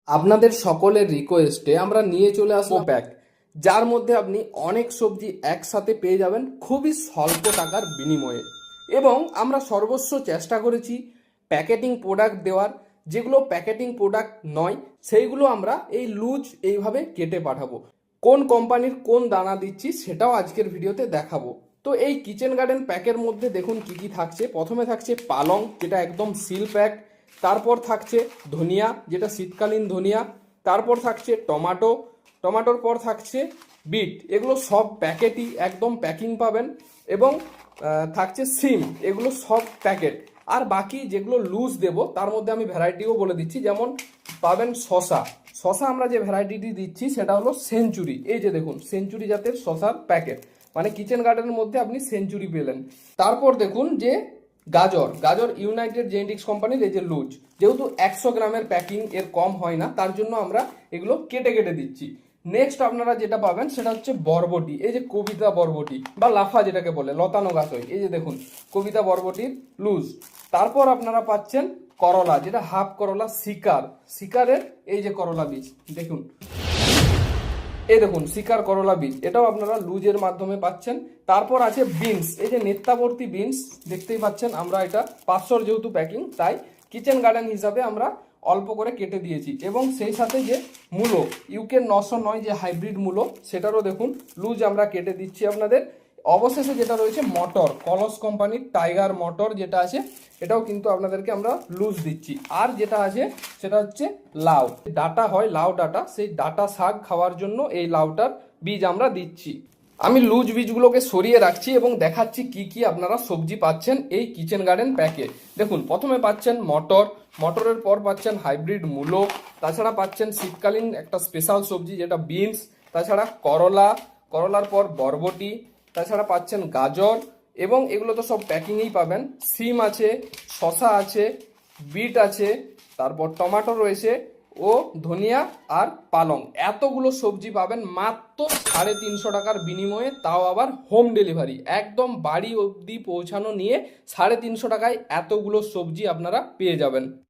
আপনাদের সকলের রিকোয়েস্টে আমরা নিয়ে চলে আসবো প্যাক, যার মধ্যে আপনি অনেক সবজি একসাথে পেয়ে যাবেন খুবই স্বল্প টাকার বিনিময়ে। এবং আমরা সর্বস্ব চেষ্টা করেছি প্যাকেটিং প্রোডাক্ট দেওয়ার, যেগুলো প্যাকেটিং প্রোডাক্ট নয় সেইগুলো আমরা এই লুজ এইভাবে কেটে পাঠাবো। কোন কোম্পানির কোন দানা দিচ্ছি সেটাও আজকের ভিডিওতে দেখাবো। তো এই কিচেন গার্ডেন প্যাকের মধ্যে দেখুন কি কি থাকছে। প্রথমে থাকছে পালং, যেটা একদম সিল প্যাক। তারপর থাকছে ধনিয়া, যেটা শীতকালীন ধনিয়া। তারপর থাকছে টমাটো, টমাটোর পর থাকছে বিট। এগুলো সব প্যাকেটই একদম প্যাকিং পাবেন। এবং থাকছে সিম, এগুলো সব প্যাকেট। আর বাকি যেগুলো লুজ দেব তার মধ্যে আমি ভ্যারাইটিও বলে দিচ্ছি। যেমন পাবেন শশা, শশা আমরা যে ভ্যারাইটিটি দিচ্ছি সেটা হলো সেঞ্চুরি। এই যে দেখুন সেঞ্চুরি জাতের শশার প্যাকেট, মানে কিচেন গার্ডেনের মধ্যে আপনি সেঞ্চুরি পেলেন। তারপর দেখুন যে গাজর, গাজর ইউনাইটেড জেনেটিক্স কোম্পানির এই যে লুজ, যেহেতু 100 গ্রামের প্যাকিং এর কম হয় না, তার জন্য আমরা এগুলো কেটে কেটে দিচ্ছি। নেক্সট আপনারা যেটা পাবেন সেটা হচ্ছে বরবটি, এই যে কবিতা বরবটি বা লাফা যেটাকে বলে, লতানো গাছ হয়। এই যে দেখুন কবিতা বরবটির লুজ। তারপর আপনারা পাচ্ছেন করলা, যেটা হাফ করলা, শিকারের এই যে করলা বীজ দেখুন, এই দেখুন শিকার করলা বীজ, এটাও আপনারা লুজের মাধ্যমে পাচ্ছেন। তারপর আছে বিনস, এই যে নেত্যাবর্তী বিনস দেখতেই পাচ্ছেন। আমরা এটা 500 যেহেতু প্যাকিং, তাই কিচেন গার্ডেন হিসাবে আমরা অল্প করে কেটে দিয়েছি। এবং সেই সাথে যে মূলো, ইউকে 909 যে হাইব্রিড মূলো, সেটারও দেখুন লুজ আমরা কেটে দিচ্ছি আপনাদের। অবশেষে যেটা রয়েছে মটর, কলস কোম্পানির টাইগার মটর যেটা আছে, এটাও কিন্তু আপনাদেরকে আমরা লুজ দিচ্ছি। আর যেটা আছে সেটা হচ্ছে লাউ ডাটা হয়, লাউ ডাটা, সেই ডাটা শাক খাওয়ার জন্য এই লাউটার বীজ আমরা দিচ্ছি। আমি লুজ বীজগুলোকে সরিয়ে রাখছি এবং দেখাচ্ছি কি কি আপনারা সবজি পাচ্ছেন এই কিচেন গার্ডেন প্যাকে। দেখুন প্রথমে পাচ্ছেন মটর, মটরের পর পাচ্ছেন হাইব্রিড মূলো, তাছাড়া পাচ্ছেন শীতকালীন একটা স্পেশাল সবজি যেটা বিনস, তাছাড়া করলা, করলার পর বরবটি, তাছাড়া পাচ্ছেন গাজর। এবং এগুলো তো সব প্যাকিংয়েই পাবেন। সিম আছে, শসা আছে, বিট আছে, তারপর টমেটো রয়েছে ও ধনিয়া আর পালং। এতগুলো সবজি পাবেন মাত্র 350 টাকার বিনিময়ে, তাও আবার হোম ডেলিভারি, একদম বাড়ি অবধি পৌঁছানো নিয়ে 350 টাকায় এতগুলো সবজি আপনারা পেয়ে যাবেন।